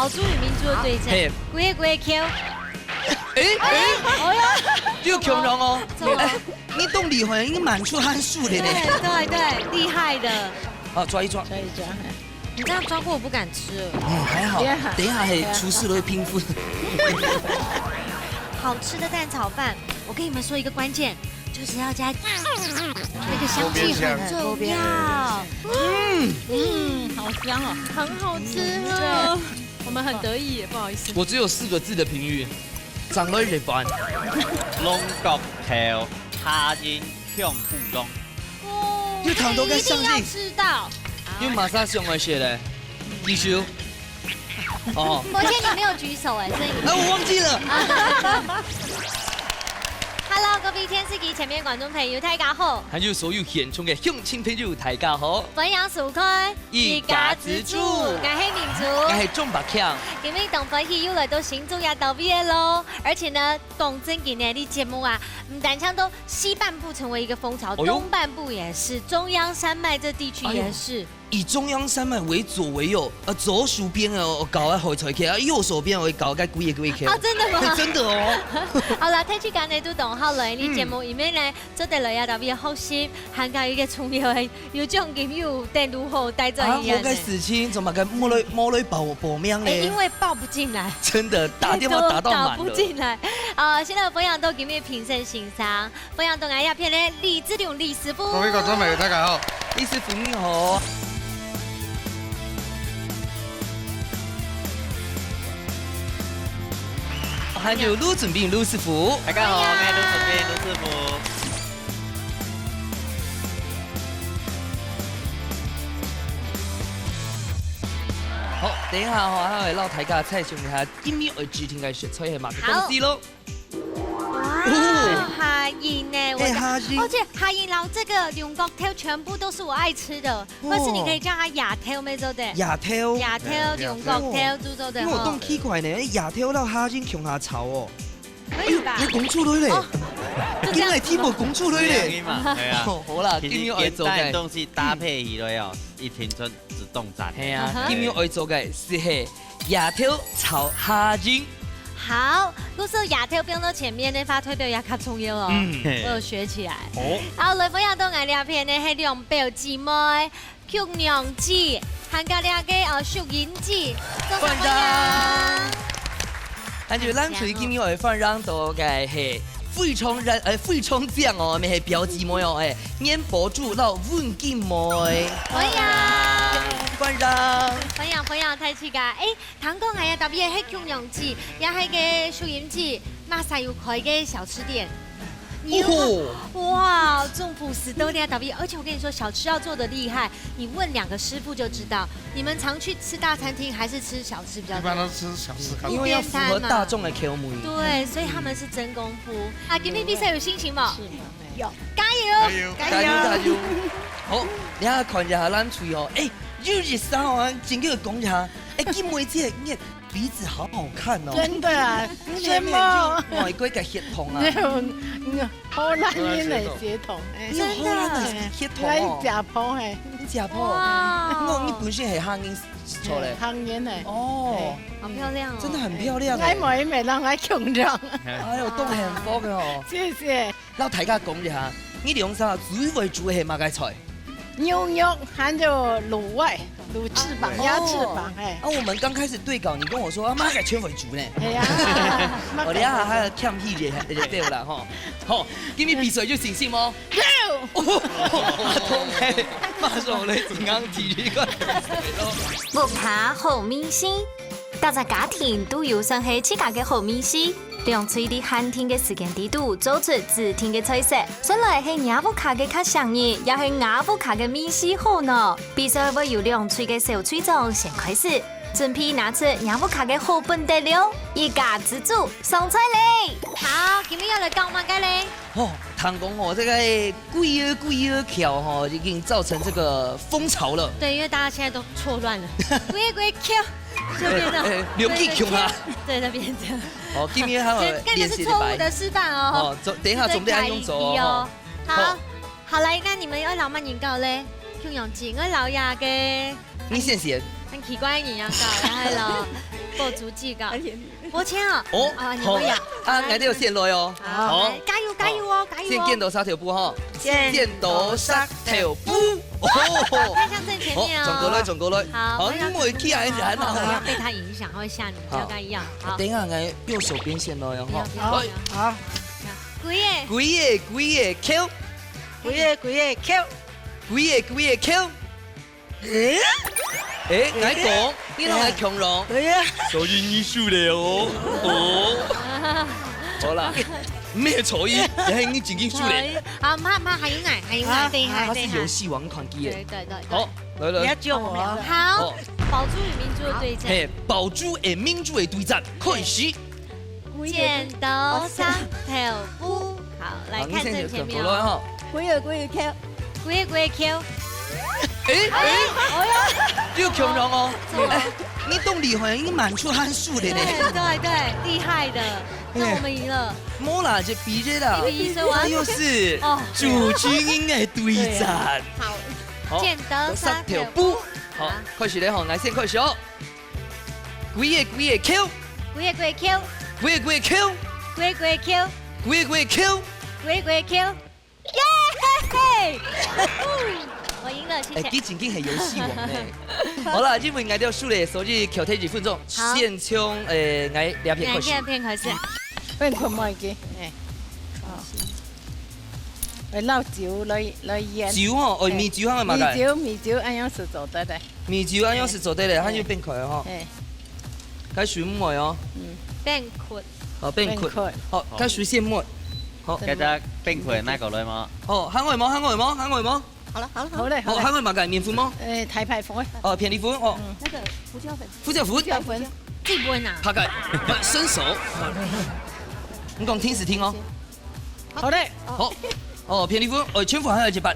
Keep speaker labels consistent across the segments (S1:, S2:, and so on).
S1: 豪猪与明珠的对战，龟龟 Q。
S2: 又强龙哦！
S1: 怎么？
S2: 你动力好像已经满出汗数了呢。
S1: 对，厉害的。
S2: 好，抓一抓。
S1: 你这样抓过我不敢吃了。
S2: 还好。等一下厨师都会拼负。
S1: 好吃的蛋炒饭，我跟你们说一个关键，就是要加那个香气很重要。
S3: 好香哦，
S1: 很好吃哦。
S3: 我们很得意耶，不好意思。
S2: 我只有4个字的评语，长得日饭。
S4: 龙角头虾仁香富龙。
S1: 哦，
S2: 你糖都该上
S1: 一定要
S2: 进。
S1: 吃到。
S2: 因为马上上来写嘞，继续。哦。
S1: 抱歉，你没有举手哎，所以你。
S2: 我忘记了。
S1: Hello， 各位电視機前面觀眾朋友，大家好。
S2: 還有所有現場嘅鄉親朋友，大家好。
S1: 分享數區，
S2: 一家之主，
S1: 我係民族，
S2: 我係鍾白強。
S1: 今日同分喜又來到新竹亞島畢業嘍，而且呢，講真嘅呢啲節目啊，單槍都西半部成為一個風潮，東半部也是，中央山脈這地區也是。
S2: 以中央山脈為左為右，左手邊我搞個海菜橋，右手邊我搞個貴嘅橋。
S1: 哦，真的嗎？
S2: 真的哦。
S1: 好啦，睇住間你都同學來呢節目入面呢，做得來亞島嘅學習，涵蓋一個重要嘅要將金有帶如何帶在一樣。
S2: 我嘅事情怎麼個摸雷保命呢？
S1: 因為報不進來。
S2: 真的打電話打到滿了。
S1: 打不進來。現在分享到今日評審欣賞，分享到亞亞片的李志龍李師傅。
S5: 各位觀眾朋友，大家好，
S2: 李師傅你好。還有盧準斌盧師傅，
S4: 大家好，我係盧準斌盧師傅。
S2: 好，等一下我係撈大家嘅菜上下，今日我主題嘅食材係乜嘅東西咯？
S1: 哇，蝦仁呢？
S2: 蝦仁，
S1: 而且蝦仁撈這個龍角頭全部都是我愛吃的，或是你可以叫它亞頭咩做的？
S2: 亞頭，
S1: 亞頭龍角頭做做的。
S2: 因為我當奇怪呢，亞頭撈蝦仁強下炒哦。
S1: 可以吧？
S2: 有講出來咧，今日天幕講出來咧。
S4: 係啊，
S2: 好啦，
S4: 其
S2: 今日
S4: 實簡
S2: 我做嘅
S4: 單東西搭配起來哦，一天就自動賺。
S2: 係啊，今日我做嘅是係亞頭炒蝦仁。
S1: 好，如果亞頭變到前面呢，發推表也較重要哦。我有學起來。
S4: 哦。
S1: 好，來分享到我兩片呢係兩表姊妹，曲娘子，還有兩個淑英子，
S2: 放讓。跟住咱隨今日我放讓到嘅係費昌醬哦，咪係表姊妹哦，煙博主撈溫金妹。
S1: 分享。分享睇次㗎，糖果係啊，特別係曲娘子，也係個淑英子，馬上有開個小吃店。哇，中葡食都特別，而且我跟你說，小吃要做得厲害，你問2個師傅就知道。你們常去吃大餐廳還是吃小吃比較多？
S5: 一般都吃小吃。
S2: 因為要符合大眾的口味。
S1: 對，所以他們是真功夫。啊，今天比賽有心情嗎？有，加油！
S2: 加油！好，你睇看一下咱嘴哦，日三啊，真叫講一下，金妹姐，你鼻子好好看哦。
S3: 真的啊，什麼？
S2: 外國嘅血統啊。
S3: 荷蘭人的血統，
S2: 真的血統哦。
S3: 你食譜係？
S2: 你食譜？你本身係漢人出嚟。
S3: 漢人嚟。
S2: 哦，
S1: 好漂亮哦。
S2: 真的很漂亮。
S3: 愛美美讓我強壯。
S2: 哎呦，都幸福嘅哦。
S3: 謝謝。
S2: 撈大家講一下，你兩啥最為主係乜嘅菜？
S3: 牛肉還有滷味、滷翅膀、鴨翅膀，
S2: 我們剛開始對稿，你跟我說媽嘅全為主呢。
S3: 係啊。
S2: 我哋一下喺度欠氣就對啦，嗬。好，今日比賽有信心嗎？有。阿通係馬上嚟中央體育館比賽咯。
S6: 不怕好明星，大家家庭都有算係自家嘅好明星。兩嘴的寒天嘅時間地度做出指定嘅菜色，雖然係亞布卡嘅較上熱，也係亞布卡嘅面試好呢。比賽會由兩嘴嘅小隊長先開始，準備拿出亞布卡嘅好本得了，一家之主上菜嚟。
S1: 好，今日要來講乜嘅咧？
S2: 唐公哦，這個貴橋哈，已經造成這個風潮了。
S1: 對，因為大家現在都錯亂了，貴橋。就變成
S2: 兩記橋啊！
S1: 對，就變成。
S2: 哦，今天還有練習
S1: 是錯誤的示範哦。
S2: 等一下總得按用走哦。
S1: 好嚟，那你們要留乜研究咧？曲陽子，我留下嘅。
S2: 你先寫。
S1: 很奇怪嘅研究，係咯。爆竹记噶，抱歉啊。
S2: 哦，
S1: 啊，你会呀？
S2: 啊，我哋要先來哦。
S1: 好，来加油加油哦，加油哦！
S2: 先劍斗沙條布哈，
S3: 剑
S2: 斗沙條布。哦，
S1: 看向正前面哦。
S2: 總過來。好，你唔會起來人
S1: 不要
S2: 啊。
S1: 被他影響，他會嚇你，就跟他一樣。好，
S2: 等一下，我右手邊先來哦。
S1: 不要不要不要。
S3: 好，
S1: 鬼耶！
S2: 鬼嘢 Q，
S3: 鬼嘢 Q，
S2: 鬼嘢 Q。誒，我講，呢度係強龍。
S3: 鬼嘢，
S4: 所以你輸了哦。哦，
S2: 好啦，咩錯意？你係你自己輸咧。
S1: 好，怕還有奶，還有奶，等一下，
S2: 他
S1: 等一下。
S2: 是遊戲王團機
S1: 對對對。
S2: 好，來
S3: 你要
S2: 來。
S3: 救我。
S1: 好，寶珠與明珠的對戰。
S2: 嘿，寶珠誒民主嘅對戰，開始。
S1: 剪刀石頭布。好，來看正前面哦。
S2: 哈。
S3: 鬼嘢 Q，
S1: 鬼鬼 Q。
S2: 這個強龍哦，你動力好像已經滿出汗數了
S1: 對
S2: 呢。
S1: 對對，厲害的。那我們贏了。
S2: 冇啦，就比這啦。
S1: 比所以我要
S2: 又是
S1: 哦
S2: 主群英嘅對戰。
S1: 好，剪刀石頭布。
S2: 好，開始咧，好，我先開始哦。鬼嘢 Q，
S1: 鬼鬼 Q，
S2: 鬼嘢 Q，
S1: 鬼鬼 Q，
S2: 鬼嘢 Q。
S1: 鬼鬼 Q。耶嘿！我贏了，謝謝。
S2: 佢真係遊戲王咧。好啦，因為我哋輸咧，所以橋體幾分鐘，
S1: 好
S2: 先從我兩片開始。
S1: 兩片開始。
S3: 變佢冇嘅，嚟撈酒嚟醃。
S2: 酒哦，米酒係咪㗎？
S3: 米酒安樣是做得的。
S2: 米酒安樣是做得咧，它就變開吼。
S3: 哎，
S2: 該水末哦，
S1: 變闊。
S2: 好變開。好，該水先末。好，
S4: 記得冰塊那個女嗎？
S2: 哦，喊外冇。
S3: 好嘞，
S2: 哦，喊外冇㗎，面粉麼？
S3: 太白粉，
S2: 哦，便利粉哦。
S3: 那個胡椒粉，
S2: 胡椒粉。
S3: 粉，
S1: 最不會拿。
S2: 拍蓋，伸手。你講聽時聽哦。
S3: 好嘞，
S2: 好。哦，便利粉，哦，全部還有一半。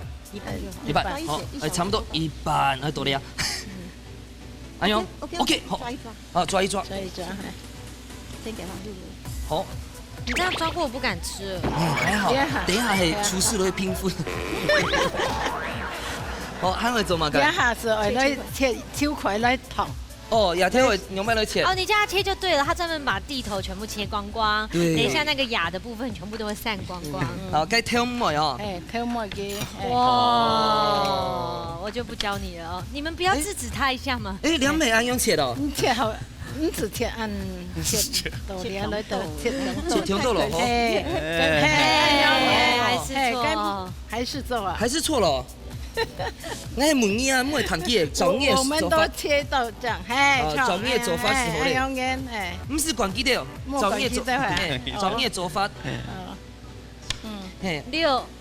S2: 一半，好，差不多一半，多啲啊。安用 ，OK， 好，好抓一抓，
S3: 抓一抓，
S7: 先給他入味。
S2: 好。
S1: 你這樣抓過我不敢吃。
S2: 還好，等一下係廚師都會拼分。好，還會做嘛？
S3: 一下是為了切超快來燙。
S2: 哦，亞天會用咩來切？
S1: 哦，你叫他切就對了，他專門把地頭全部切光光，
S2: 對
S1: 等一下那個芽的部分全部都會散光光。
S2: 好，該挑末哦。
S3: 挑末嘅。
S1: 哇，我就不教你了哦，你們不要制止他一下嗎？
S2: 哎，兩枚安用切的。
S3: 你切好，你只切按切豆嚟來豆切
S2: 甜豆咯。
S3: 還是錯啊？
S2: 還是錯了。我係問你啊，唔係談嘅，專業
S3: 我們都切到這樣，
S2: 專業做法是好嘞。唔是廣記的哦，專業做法。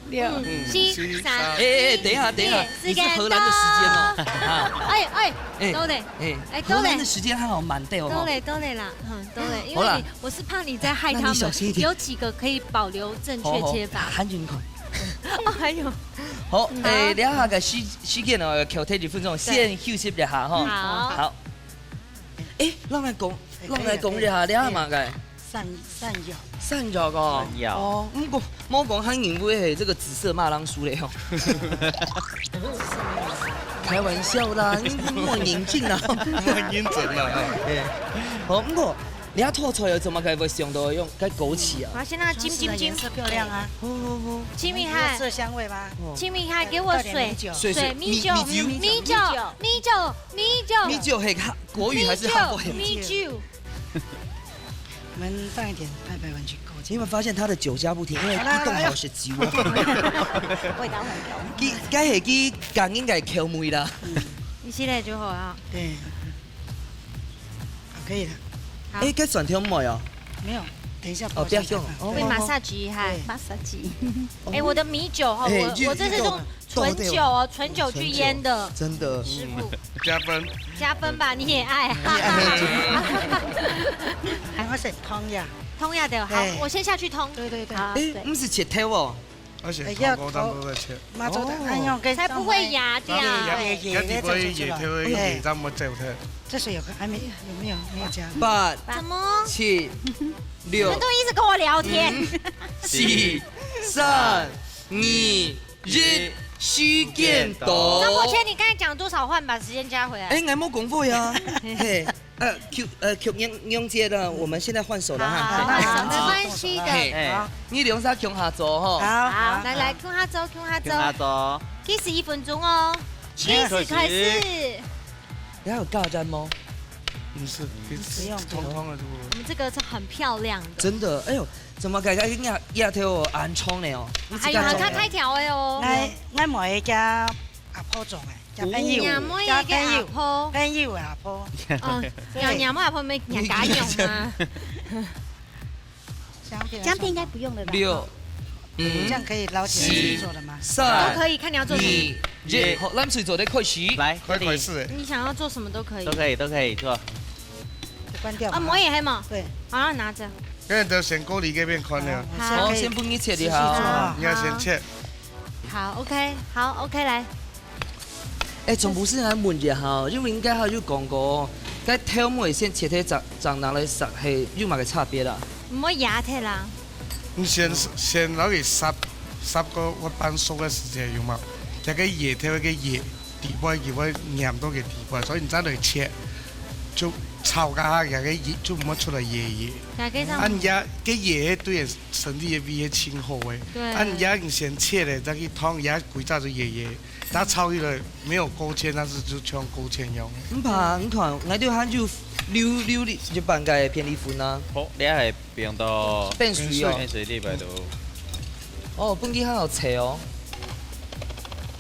S1: 六、七、三。
S2: 哎，等一下，你是荷蘭的時間哦。
S1: 都嘞，
S2: 荷蘭的時間還好滿的哦。
S1: 都嘞啦，都嘞，因為我是怕你在害他們，有幾個可以保留正確切法。
S2: 喊住佢。
S1: 哦，還有。
S2: 好，兩下嘅時間哦，橋體幾分鐘，先休息一下哈。好。誒，讓我講一下兩下嘛嘅。散藥個。
S4: 有。
S2: 冇講韓影會係這個紫色馬郎輸咧哦。開玩笑啦，你莫認真啦。
S5: 莫認真啦。
S2: 好，不過你一拖菜又怎麼解會想到用該枸杞啊？
S1: 我先讓它จิ้，
S7: 顏色漂亮啊，
S1: 青米海，
S7: 色香味吧。
S1: 青米海，給我水，米酒
S2: 係國語還是韓國？
S1: 米酒。
S7: 我們放一點白白文去枸杞。
S2: 你有沒有發現他的酒加不停？因為一動好是酒啊。
S7: 味道很濃。
S2: 佢該係佢講應該係口味啦。
S1: 你現在就好啊。
S7: 對，可以的。
S2: 誒，該轉條梅啊？
S7: 沒有，等一下。
S2: 哦，不要用。
S1: 會馬殺雞哈，
S7: 馬殺雞。
S1: 哎，我的米酒哈，我這是用純酒哦，純酒去醃的。
S2: 真的。
S1: 師傅。
S5: 加分
S1: 吧，你也愛。
S7: 還會是湯呀。
S1: 湯呀的，好，我先下去湯。對。
S2: 誒，唔是切頭哦。
S5: 而且韓國人都在切。
S7: 馬州的按用跟
S1: 才不會牙掉。
S5: 一啲可以野條嘅野針冇做嘅。
S7: 這是有個還沒有加。
S2: 八、
S1: 什麼
S2: 七、
S1: 你
S2: 六。
S1: 們都一直跟我聊天。
S2: 4、3、2、1，時間到。
S1: 張國謙，你剛才講多少換把時間加回來？
S2: 哎，我冇講過呀。嘿， Q 用接了，我们现在换手了
S1: 好，
S2: 哈。
S1: 换手没关系的。
S2: 嘿
S4: 哎，
S2: 你用啥用下做吼？
S1: 好，来，看下走，看下
S4: 跟他
S1: 走，
S4: 走，
S1: 计时1分钟哦，计时开始。
S2: 你还有尬粘吗？
S5: 不是，
S7: 不用
S5: 通通的
S1: 我们这个是很漂亮的。
S2: 真的，哎呦，怎么改亚条我安冲的哦？
S1: 哎呀，它开条的哦。
S7: 我买加阿婆种的，加朋友，
S1: 娘妹嘅阿婆，
S7: 朋友阿婆，
S1: 娘妹阿婆没娘家用吗？
S7: 姜片应该不用了吧？
S2: 6、
S7: 这样可以捞起来自己做的吗？
S1: 都
S2: 3、
S1: 可以，看你要做什么。
S2: 2、1，好，咱水做的开始。
S4: 来，
S5: 快
S4: 这里
S5: 是
S1: 你想要做什么都可以。
S4: 都可以做。
S7: 就关掉吧。
S1: 啊，磨也黑嘛。
S7: 对，
S1: 好，拿着。
S5: 因为都先锅里这边宽了，
S2: 好，先帮你切的好。
S5: 你要先切。
S1: 好，OK，好，OK，来。
S2: 哎，仲不是嚟問一下，因為應該係要講過，該挑妹先切睇長拿嚟實係要埋個差別啦。
S1: 唔可以壓鐵啦。
S5: 你先攞去烚個我半熟嘅時間用嘛，就個葉條個葉底部葉會黏到個底部，所以你再嚟切就炒下嘅個葉就冇出來葉。
S1: 加給上。
S5: 人家個葉對身體嘅味係清好嘅，
S1: 對。
S5: 人家你先切咧，再去燙，人家鬼炸就葉。它炒起來沒有勾芡，但是就像勾芡用嘅。
S2: 唔怕，你看，我哋喊就溜日本嘅便利粉啊。
S4: 好，你係變到
S2: 變水哦。
S4: 變水呢邊度。
S2: 哦，本地很好切哦。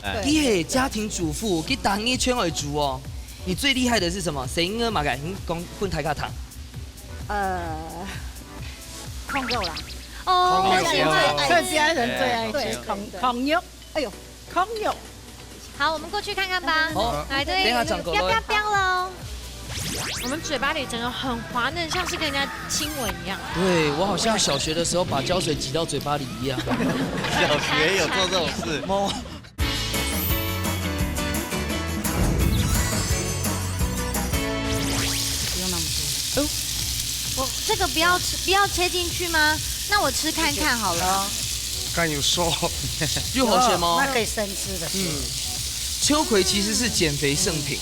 S4: 哎
S2: 你係家庭主婦，佢當一圈而煮哦。你最厲害的是什麼？誰應該馬改講混台卡糖？
S7: 控肉啦。
S1: 哦，
S3: 客家人最愛吃控肉。哎呦，控肉。
S1: 好，我們過去看看吧。
S2: 好，
S1: 來，對，
S2: 等下講過
S1: 飆嘍！我們嘴巴裡整個很滑嫩，像是跟人家親吻一樣。
S2: 對，我好像小學的時候把膠水擠到嘴巴裡一樣。
S4: 小學有做這種事。
S2: 冇。
S7: 不用那麼多。
S1: 我這個不要切進去嗎？那我吃看看好了。
S5: 剛有說，
S2: 又好鹹嗎？
S7: 那可以生吃的。
S2: 秋葵其實是減肥聖品。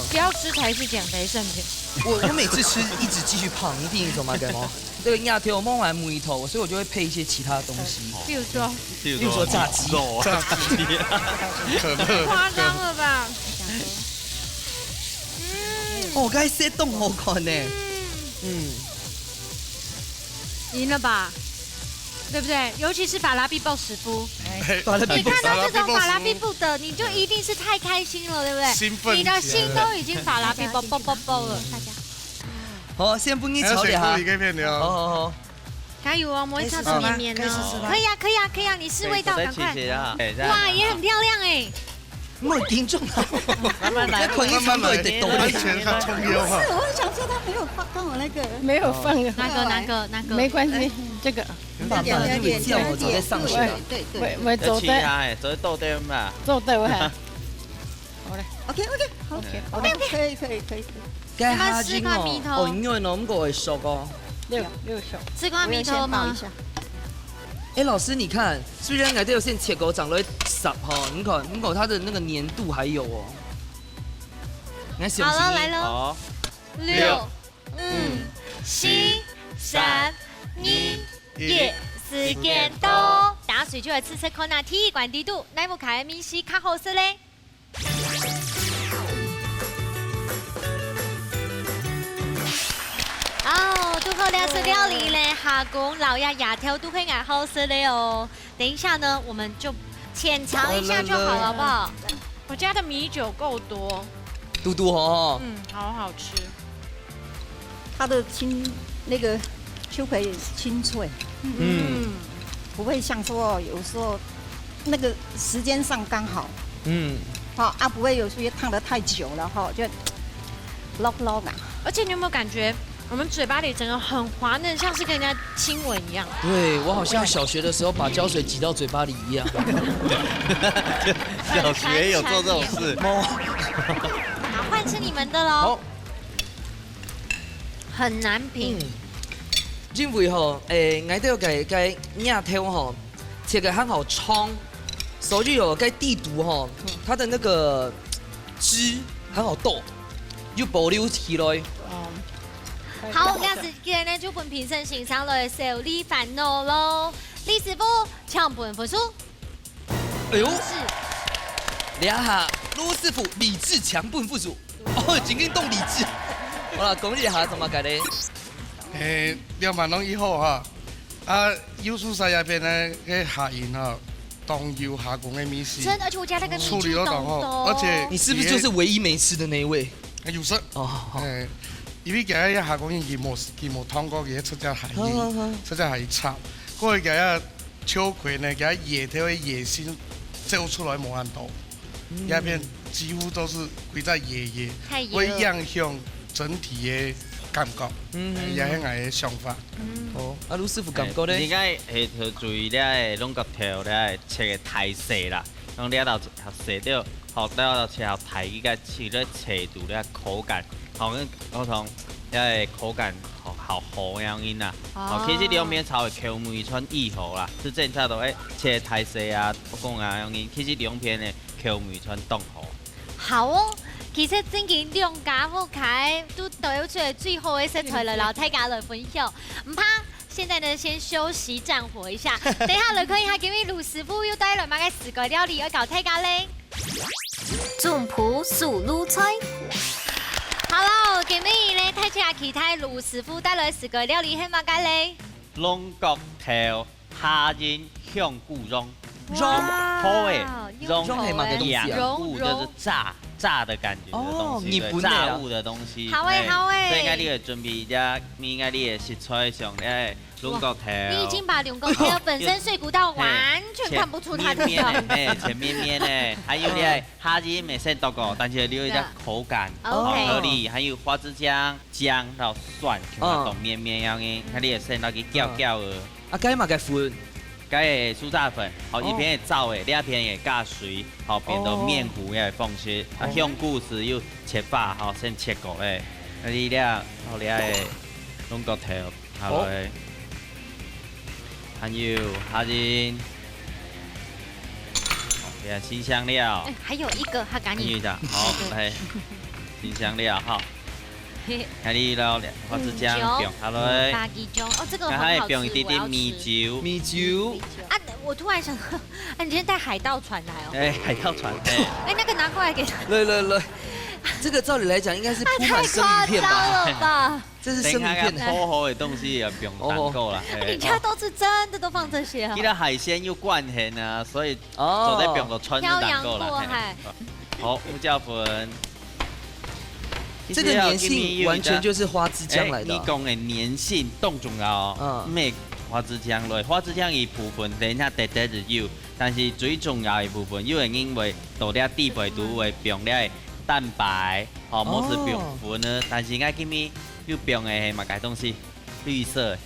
S1: 不要吃才是減肥聖品。
S2: 我每次吃一直繼續胖，你聽懂嗎？幹嘛？這個亞條我摸完木一頭，所以我就會配一些其他東西。
S1: 比如說
S2: 比如說炸雞。
S5: 炸雞，可樂。
S1: 誇張了吧？
S2: 哦，該些凍好看呢。
S1: 贏了吧？對不對？尤其是法拉比報師傅，你看到這種法拉比布的，你就一定是太開心了，對不對？
S5: 興奮，
S1: 你的心都已經法拉比報了，大家。
S2: 好，先幫你炒點哈。好。
S1: 加油哦，我會炒得綿綿的。可以啊，可以啊，可以啊，你試味道，趕快。哇，也很漂亮哎。
S2: 我聽眾啊，
S4: 慢慢來，
S2: 慢慢來，
S5: 完全他蔥油哈。
S7: 我想說他沒有放我那個，
S3: 沒有放
S1: 哪個？
S3: 沒關係，這個。
S2: 爸爸，你會叫我直接上去啊？
S3: 我做得
S4: 做得豆點嘛。
S3: 做得我哈。好嘞。
S7: OK，可以。
S2: 該蝦精哦，因為我們個會熟哦。
S3: 六熟。
S1: 吃過米頭嗎？
S2: 哎，老師，你看，雖然我都有先切狗長了10哈，你看它的那個粘度還有哦。
S1: 好了，來了。6、5、4、3、2、1，時間到。打水就來吃看那體育館底度，乃木卡米西較好食嘞。哦，都好靚食料理嘞，下工老鴨牙條都會愛好食嘞哦。等一下呢，我們就淺嘗一下就好了，好不好？我家的米酒夠多，
S2: 嘟嘟哦，
S1: 好好吃。
S8: 它的那个秋葵清脆，不会像说有时候那个时间上刚好，好不会有些烫得太久了哈，就捞捞的。
S1: 而且你有没有感觉？我們嘴巴裡整個很滑嫩，像是跟人家親吻一樣。
S2: 對，我好像小學的時候把膠水擠到嘴巴裡一樣。
S4: 小學有做這種事。
S1: 好，換吃你們的嘍。好。很難評。
S2: 因為吼，我都要給亞條吼切個很好沖，所以有該地毒吼，它的那個汁很好鬥。就保留起来。
S1: 好，这样子今天呢就本评审欣赏了小李烦恼喽。李师傅抢本分数，
S2: 哎呦，
S1: 是
S2: 俩下卢师傅理智强本复数，哦，真紧动理智。好啦，恭喜下怎么改的？2
S5: 万拢以后哈，优术赛那边呢，个下人哈，动摇下降的米线，
S1: 真的，而且我家那个米
S5: 处理
S1: 酒
S5: 得很好，而且
S2: 你是不是就是唯一没吃的那一位？
S5: 有失
S2: 哦，
S5: 因为今日下降已冇通過嘅出只係出只係插，過去今日秋葵呢，今日野條嘅野心走出來冇很多，一片幾乎都是規只野，會影響整體嘅感覺，也係我嘅想法。
S2: 哦，盧師傅感覺咧？
S4: 應該係要注意咧，攏個條咧切嘅太細啦，用咧到細到，學到切後睇依家切咧斜度咧口感。好同口感好樣樣啊！其實兩邊炒嘅口味穿意好啦，是正常都切太細啊，不講啊樣樣。其實兩邊嘅口味穿凍好。
S1: 好哦，其實正經兩家伙開都對出嚟最後嘅食材嚟，然後大家來分享。唔怕，現在呢先休息暫火一下，等下來看一下今日盧師傅又帶來乜嘅4個料理要教大家咧。
S6: 總鋪素滷菜。
S1: Hello， 今日咧睇下其他盧師傅帶來4個料理係乜嘅咧？
S4: 龍角頭蝦仁香菇蓉，好誒，蓉
S2: 係乜嘅東西啊？
S4: 香菇就是炸的感覺的東西，對，炸物的東西。
S1: 好誒，好誒。
S4: 所以應該你要準備一下，應該你嘅食材上咧。龍角頭，
S1: 你已經把龍角頭本身碎骨到完全看不出它的
S4: 面面前面面咧，還有咧蝦仁沒先多個，但是留一下口感好合理，還有花枝醬、薑到蒜，同面面樣嘅，睇你嘅先落去攪攪嘅。
S2: 啊，該嘛該粉，
S4: 該酥炸粉，好一邊係燥嘅，另一邊係加水，好變到面糊嘅放切，啊香菇是要切法，好先切過嘅，嗰啲咧好咧係龍角頭，好嚟。還有蝦仁，對啊，新香料。
S1: 還有一個，他趕緊。
S4: 好，來，新香料好。睇你咯，花枝醬用下來。
S1: 八吉醬，哦，這個很好吃，
S4: 還用一點點米酒。
S2: 米酒。
S1: 啊，我突然想，啊，你今天帶海盜船來哦。
S4: 海盜船，
S1: 那個拿過來給他。
S2: 來，這個照理來講應該是鋪滿生魚片吧？
S1: 太誇張了吧？
S2: 這是生魚片。
S4: 好好的東西也不用單購了。
S1: 你家都是真的都放這些啊？
S4: 其他海鮮又灌鹹啊，所以走在不用都穿着單購了。好，胡椒粉。
S2: 這個粘性完全就是花枝醬來的。
S4: 你講的粘性當重要哦，咩花枝醬類，花枝醬一部分等下特特就有，但是最重要的部分，因為因為到了地皮都會用了蛋白，哦，冇是用粉呢，但是我今日又用的係乜嘅東西，綠色，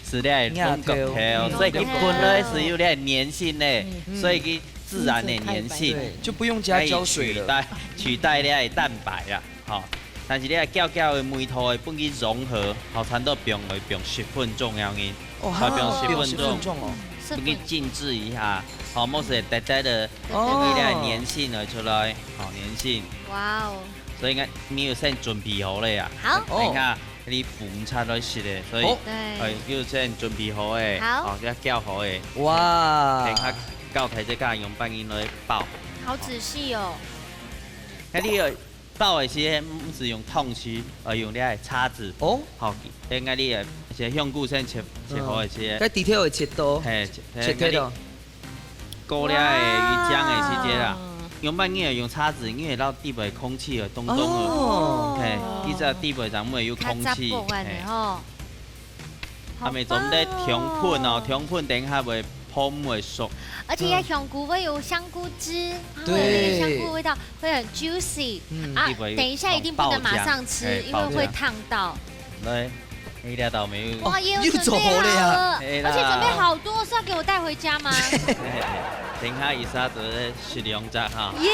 S4: 是咧龍角頭，所以佢本來是有咧粘性咧，所以佢自然的粘性
S2: 就不用加膠水了，
S4: 取代咧蛋白啦，好。但是你係攪攪的梅頭的本去融合，好產到用10分鐘樣嘅，用10分鐘哦，本去靜置一下，好，冇是帶帶的，本去咧粘性而出來，好粘性。哇哦！所以你要先準備好咧啊。
S1: 好。
S4: 你看你飯差都食嘅，所以係要先準備好嘅，好，要攪好嘅。
S2: 哇！
S4: 等下攪台這個用半斤來爆。
S1: 好仔細哦。
S4: 那你爆的時唔是用痛匙，而用啲叉子。哦，好，應該你些香菇先切好嘅些。
S2: 該 detail 會切到，
S4: 切到。高啲嘅魚漿嘅時節啦，用半斤用叉子，因為到地皮空氣啊，凍凍嘅，係，依隻地皮上面有空氣。係咪總得調盤哦？調盤等下會泡會熟。
S1: 而且香菇會有香菇汁，對，香菇味道會很 juicy。啊，等一下一定不能馬上吃，因為會燙到。
S4: 來，你哋倒沒有？
S1: 哇，也有準備好了，而且準備好多，是要給我帶回家嗎？
S4: 等下一下就食兩隻哈。
S1: 耶！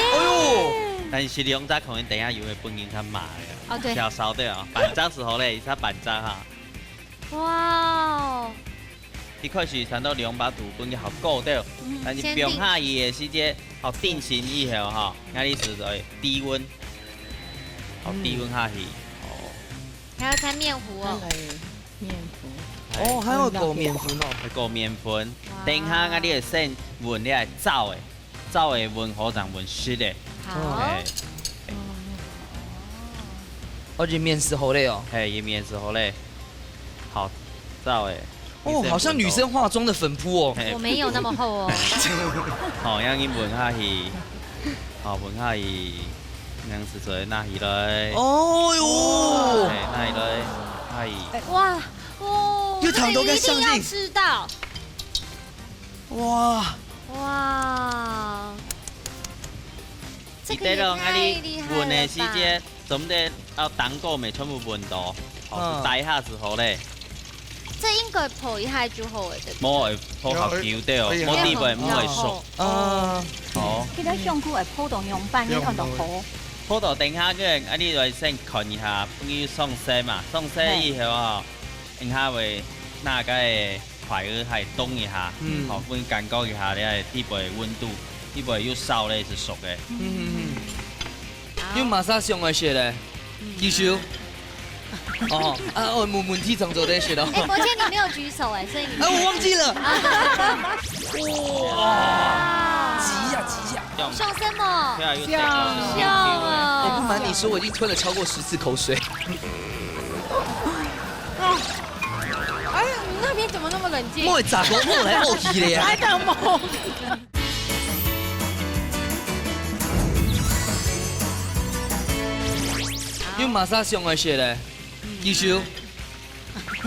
S4: 但是食兩隻可能等下又會本人他買嘅。
S1: 哦，對。
S4: 小燒的啊，板張時候咧，一下板張哈。
S1: 哇！
S4: 的確是產到2把圖本嘅好高掉，但是冰下伊嘅時節好定型以後哈，那你是在低溫，好低温下去。
S1: 还要沾面糊哦。
S3: 面糊。
S2: 哦，还有狗面粉哦。
S4: 个面粉，等下啊，你会先闻你系走的，走的闻好像闻湿的。
S1: 好。
S2: 而且面食好累哦。
S4: 嘿，伊面是好嘞，好走的。
S2: 哦，好像女生化妆的粉扑哦。
S1: 我没有那么厚哦。
S4: 好，让伊闻下去，好闻下去，样子做那去来。
S2: 哦哟。
S4: 那去来，下去。
S1: 哇哦！
S2: 又躺都该上
S1: 一定要
S2: 镜。
S1: 吃到。
S2: 哇。
S1: 哇。这个也太厉害了吧！
S4: 闻的时间，总得要蛋糕咪全部闻到，好待下之後咧，
S1: 这应該泡一下就好嘅，對唔對？
S4: 冇會泡合球對哦，冇啲會唔會熟。好。
S8: 記得上句係鋪到用班，用到好。
S4: 泡到等下嘅，啊你來先看一下，要送色嘛，送色以後啊，等下會拿個筷子係凍一下，好，會感覺一下你係地杯溫度，地杯要燒咧是熟嘅。
S2: 因為馬莎上嘅雪咧，技術。哦，啊，我問題怎做的雪咯？
S1: 哎，伯謙你沒有舉手哎，所以你。
S2: 啊，我忘記了。哇！急呀急呀！
S1: 笑什麼？
S4: 笑
S1: 啊！
S2: 我不瞞你說，我已經吞了超過10次口水。
S1: 哎呀，你那邊怎麼那麼冷靜？
S2: 我係雜講我來後期的呀。
S3: 來得冇。
S2: 因為馬莎上嘅雪咧，技術。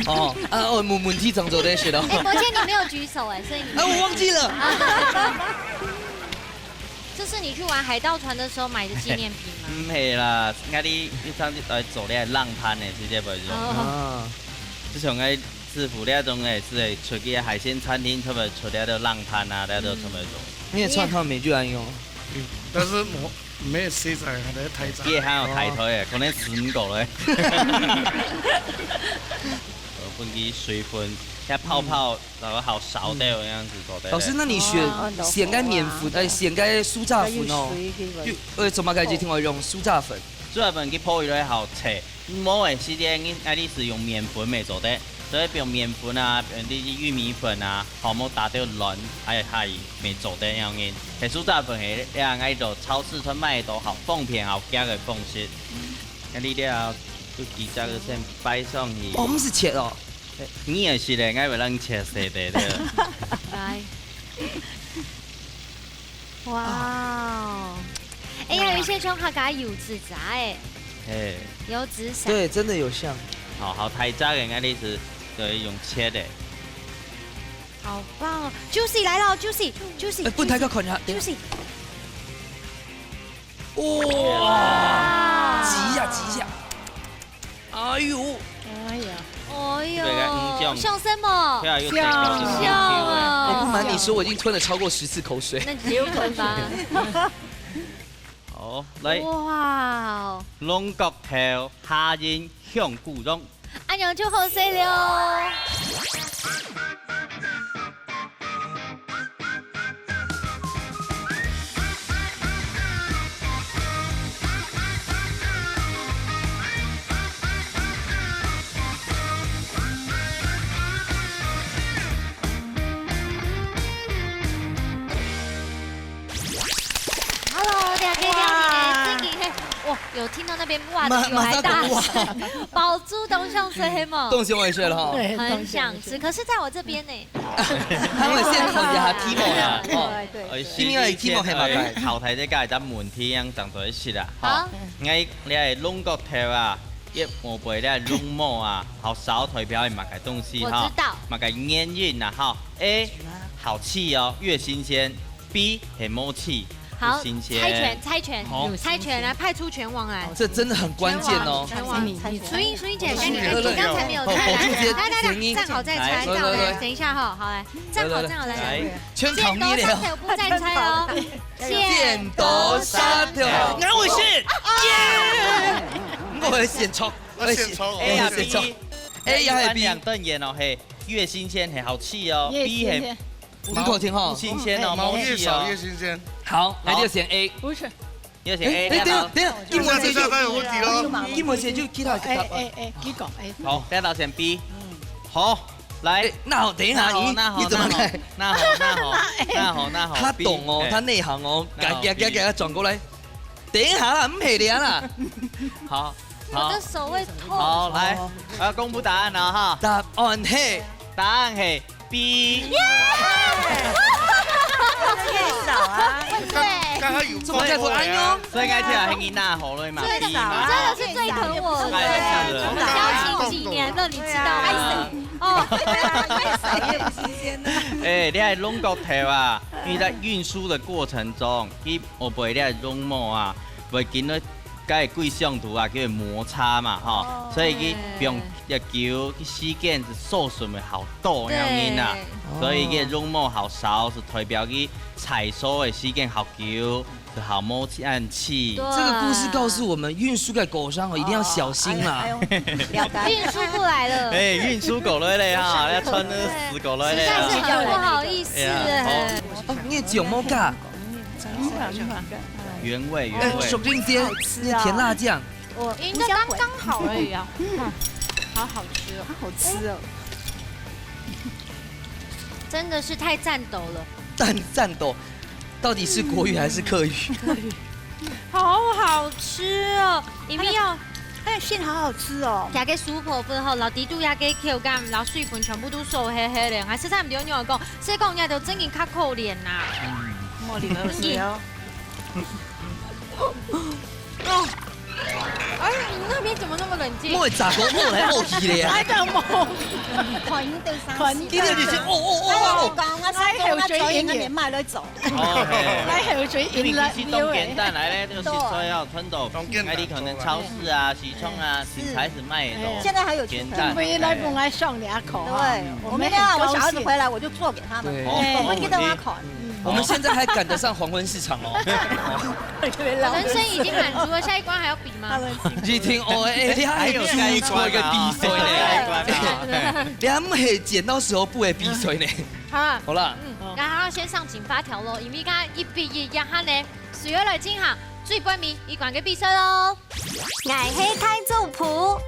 S2: 哦，啊，我問題怎做的雪咯？
S1: 哎，伯謙你沒有舉手哎，所以你。
S2: 啊，我忘記了。
S1: 這是你去玩海盜船的時候買的紀念品嗎？
S4: 唔係啦，我哋要上來做咧浪攤嘅，直接唔用。
S2: 啊。
S4: 自從我師傅咧種嘅是出去海鮮餐廳，出嚟出咧都浪攤啊，咧都出嚟做。
S2: 你也唱他美劇安用。
S5: 但是我沒有寫在佢哋睇仔。
S4: 啲喺度睇台嘅，可能試過咧。分啲水分，一泡泡，然後好燒掉咁樣子做的。
S2: 老師，那你選該麵粉，選該酥炸粉哦。怎麼解決？聽我用酥炸粉。
S4: 酥炸粉佢泡落去好切，冇嘅時間，你是用麵粉嚟做的，所以用麵粉啊，用啲玉米粉啊，好冇打到軟，係未做的樣嘅。係酥炸粉係你喺度超市出賣到好鳳片好夾嘅鳳絲，你了就幾隻個先擺上去。
S2: 哦，我們是切哦。
S4: 你也是咧，我會讓切細啲的。
S1: 來，哇！哎呀，有一些裝下架油脂炸哎，油脂散。
S2: 對，真的有像。
S4: 好太炸嘅，你是就用切的。
S1: 好棒哦 ！Juicy 來了 ，Juicy。
S2: 不太個看下
S1: ，Juicy。
S2: 哇！急呀！哎呦！
S1: 哎呦，笑什麼？
S4: 笑
S1: 啊！
S2: 我不瞞你說，我已經吞了超過10次口水。
S1: 那只有可能吧。
S4: 好，嚟。
S1: 哇！
S4: 龍角頭下煙香菇蓉。
S1: 阿娘就好食了。哇，有聽到那邊哇的有還大聲，寶珠東上水黑嘛，
S2: 東上我也學了哈，
S1: 很想吃，可是在我這邊呢。
S2: 他們先考一下題目啊，
S4: 對，Timmy 係題目係乜嘅？後睇啲家係得門天樣當做一次啦。好，你係龍角頭啊，一毛背咧龍毛啊，好少代表係乜嘅東西哈？
S1: 我知道。
S4: 乜嘅煙韻啊，哈 A 好氣哦，越新鮮 ；B 係冇氣。
S1: 好，猜拳來派出拳王來，
S2: 這真的很關鍵哦。
S1: 拳王，淑英姐，你剛才沒有猜，來，站好再猜，等一下哈，好來，站好來，
S2: 全考你了，
S1: 箭頭殺條不再猜哦，
S2: 箭頭殺條，我會選，耶！我會選錯，
S5: 我選錯
S4: ，A 啊 B，A
S2: 又係 B，
S4: 兩頓嘢哦，係越新鮮係好氣哦，B 係。
S2: 你給我聽哈，
S4: 新鮮哦，
S5: 毛越少越新鮮。
S2: 好，那就選 A。
S3: 不是
S4: 有请 A 两道。
S2: 等下，英文这就
S5: 有问题咯。
S2: 英文这就其他
S3: 你讲哎，
S4: 好，第一道选 B。好，来。
S2: 那好，等一下，你怎么来？
S4: 那好。
S2: 他懂哦，他内行哦，给他转过来。等一下啦，唔係你啦。
S4: 好，
S1: 我的手会痛。
S4: 好，来，我要公布答案了哈。
S2: 答案係
S4: 答案係 B。
S8: 太少啊！
S5: 刚刚有
S2: 怎么叫做安妞？
S4: 所以该听係英娜好了嘛
S1: 真的，
S4: ，B 嘛。
S1: 真的是最疼我的。我们交情几年了，你知道吗？哦，
S4: 你係弄骨頭啊！因為在運輸的過程中，佢學背你係弄毛啊，會見到佢貴相圖啊，叫摩擦嘛，吼，所以佢用一球去時間是受損會好多咁樣啊，所以佢弄毛好少，是代表佢採收的時間好久。是好摸暗器。
S2: 这个故事告诉我们，运输的狗商一定要小心啦。
S1: 运输过来了。
S4: 哎，运输狗类嘞哈，要穿那死狗类嘞。
S1: 实在是很不好意思。
S2: 哦，你的酒摸嘎。
S4: 原味。
S2: 手定煎，那甜辣酱。
S1: 应该刚刚好而已啊。好好吃哦，
S8: 好吃哦。
S1: 真的是太战斗了。
S2: 战斗。到底是国语还是客语？
S1: 好好吃哦！里面要，
S8: 馅好好吃哦。
S1: 加个酥婆粉后，老底肚也给口感，然后水分全部都收黑黑的，还实在唔对我讲，所以讲人家就真嘅较可怜呐。
S8: 茉莉儿子哦。
S1: 哎，你们那边怎么那么冷静？
S2: 我咋个我来漚起咧？
S3: 那个梦，
S8: 群
S2: 呢度就是哦。
S8: 我塞後嘴演嘅賣嚟做。
S3: 來後嘴演啦。
S4: 其實冬簡單來咧，就是說要吞到，你可能超市啊、西涌啊、新材始賣的都。
S8: 現在還有
S4: 簡單。
S3: 回來幫我上兩口。
S8: 對，我明天我小孩子回來我就做給他們。我會記得我烤。
S2: 我们现在还赶得上黄昏市场哦。
S1: 人生已经滿足了，下一關還要比嗎？
S2: 你聽哦，你還有下一關嘅比賽呢？你還唔係剪刀石頭布嘅比賽呢？好啦，
S1: 然後先上緊發條咯，因為而家一比一一下呢，隨後來進行最半面一關嘅比賽咯。
S6: 愛係太祖譜。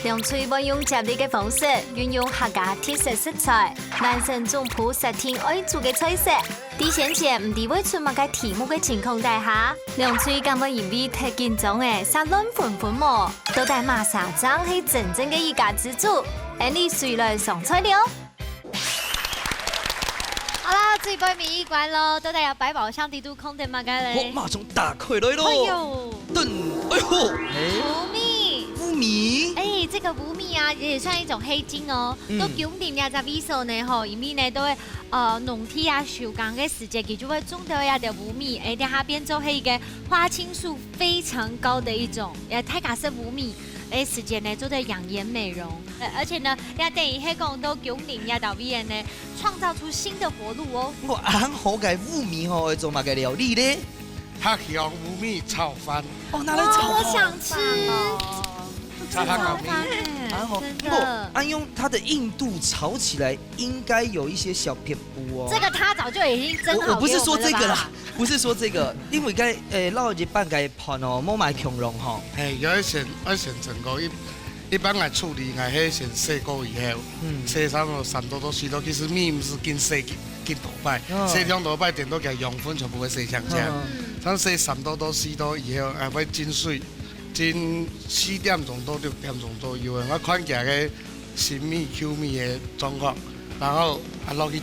S6: 用吹波用接力嘅方式，運用客家特色食材，完成總譜實天愛做嘅菜色。啲先前唔知會出乜嘅題目嘅情況底下，梁翠咁嘅演繹太緊張嘅，殺亂款款模，到底馬沙張係真正嘅一家之主，你誰來上菜了？
S1: 好啦，最半面一關咯，到底有百寶箱地圖空的乜嘅咧？
S2: 我馬上打開來咯。
S1: 哎呦，
S2: 燉，哎呦，
S1: 烏米，
S2: 烏米。
S1: 哎，這個烏米啊，也算一種黑金哦。都9點廿隻味素呢，吼，因為呢都會農體啊收工嘅時節，佢就會種到一條烏米，哎，喺下邊就係一個花青素非常高的一種，泰雅式烏米。哎，時間呢做對養顏美容，而且呢，你等於喺講到9年廿到尾呢，創造出新的活路哦。
S2: 我啱好嘅烏米吼會做乜嘅料理咧？
S5: 黑香烏米炒飯。
S2: 哦，拿來炒。
S1: 我想吃。
S5: 炒飯。
S2: 然後不，安用它的硬度炒起來應該有一些小撇步哦。
S1: 這個他早就已經蒸好。
S2: 我不是說這個啦，不是說這個，因為該撈一半該盤哦，冇買強龍吼。
S5: 有先整個一般來處理，係先洗過以後，洗差不多3多4多，其實米唔是跟洗跟多擺，洗2多擺，點到嘅養分全部會洗上車。咁洗3多4多以後，係會浸水。真4點鐘到6點鐘左右的，我看見個新米、舊米的狀況，然後落去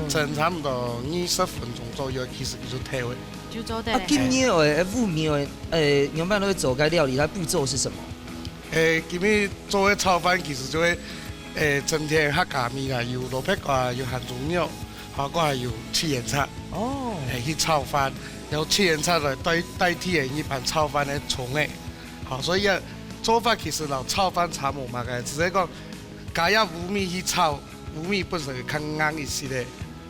S5: 蒸差不多20分鐘左右，其實就退位。
S1: 就做得。
S2: 今年的烏米的牛排都會做該料理，它步驟是什麼？
S5: 今日做的炒飯其實就會增添客家味啦，有蘿蔔瓜，有鹹豬肉，包括還有七元菜。哦。去炒飯。然後七元菜來代替一般炒飯的蟲類，好，所以做法其實同炒飯差無乜嘅，只係講加入烏米去炒，烏米本身較硬一些的，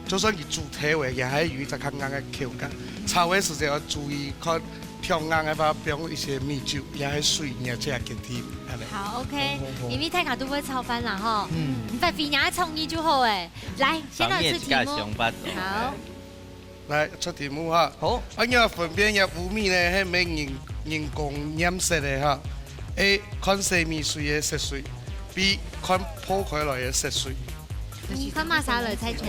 S5: 就算佢煮體位嘅，還有一隻較硬嘅口感。炒嘅時候要注意看調硬嘅話，不用一些米酒，也係水，而且係給添。
S1: 好 ，OK，因為泰卡都會炒飯啦，哈，發肥牙創意就好誒。來，先來試題目。好。
S5: 来出題目哈。
S2: 好，
S5: 我要分辨入污米呢，係咩人工染色的哈？A 看洗米水嘅色水 ，B 看破開來嘅色水。
S1: 你看骂啥了？猜拳，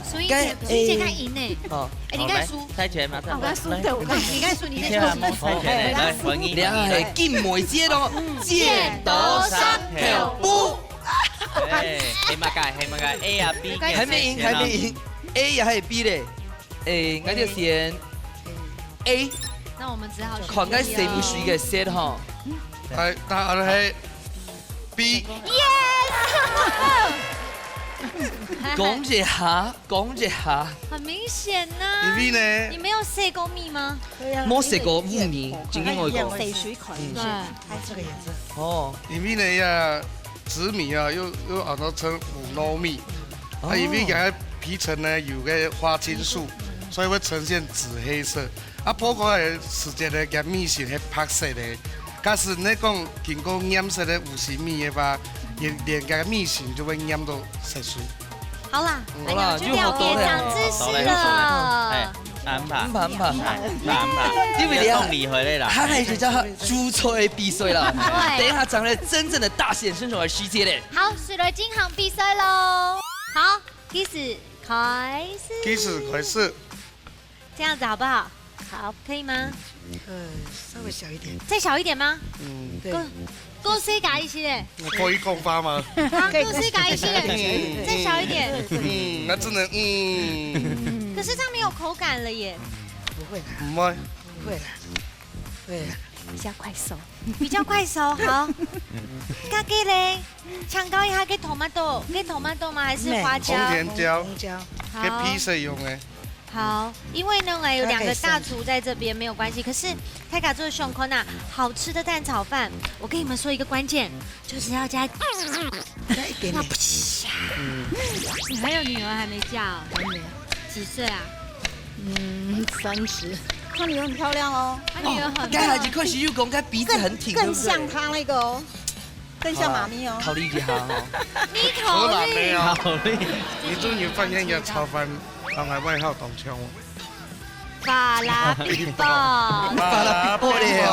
S1: 所以
S2: 该
S1: 水姐看赢呢。
S2: 哦，
S1: 哎，你看输，
S4: 猜拳马上。
S8: 我刚输的，我
S1: 你看输，你
S4: 你看
S1: 在
S4: 猜拳来，文英。
S2: 两个係金梅姐咯，剪刀石頭布。
S4: 哎，黑马盖，A 啊 B。
S2: 还没赢，A 也係 B 咧。誒，我就選 A，
S1: 那我們只好選
S2: 看個洗米水嘅色吼。
S5: 係答案係 B。
S2: 講一下，
S1: 很明顯呐。
S5: 因為呢
S1: 你沒有試過米嗎？
S2: 冇食過烏米，正經我講。
S8: 水水款，
S1: 對，
S7: 它这个颜色。
S2: 哦，
S5: 因為呢呀，紫米啊又熬到成五糯米，啊，因為佢皮層呢有個花青素，所以會呈現紫黑色。啊，破開嘅時間呢，嘅米線係白色嘅。假使你講經過染色的五十米嘅話，連個米線就會染到色水。
S1: 好啦，
S2: 好啦
S1: 就了解長知識了。
S4: 安排，
S2: 因為你啊，
S4: 送你回來啦。
S2: 他係就叫主菜比賽啦。
S1: 對
S2: 等一下講咧真正的大顯身手的時節咧。
S1: 好，水雷金行比賽嘍。好，開始，
S5: 開始開始。
S1: 這樣子好不好？好，可以嗎？
S7: 稍微小一點。
S1: 再小一點嗎？
S7: 對。
S1: 夠細加一些。
S5: 我可以講話嗎？
S1: 夠細加一些，再小一點。
S5: 那只能
S1: 可是這樣沒有口感了耶。
S7: 不會啦，
S5: 唔會。
S7: 不會啦，會啦。
S1: 比較快熟，比較快熟。好，咖喱嘞，搶高一下給 tomato 嗎？還是花椒？
S5: 紅甜椒，
S7: 紅椒。
S5: 給披薩用嘅。
S1: 好，因為呢，有兩個大廚在這邊沒有關係。可是泰卡做的熊坤啊，好吃的蛋炒飯，我跟你們說一個關鍵，就是要加
S7: 一點點。
S1: 你還有女兒還沒嫁哦？
S7: 還沒有。
S1: 幾歲啊
S8: 30。她女兒很漂亮哦，
S1: 她女兒很
S2: 該還是可惜又講，該鼻子很挺，
S8: 更像她那個哦，更像媽咪哦。
S2: 考慮一下哦。
S1: 你考慮。
S4: 考慮。
S5: 你終於發現嘅炒飯當係外號當槍喎。
S1: 法拉比堡。
S2: 法拉比堡咧哦。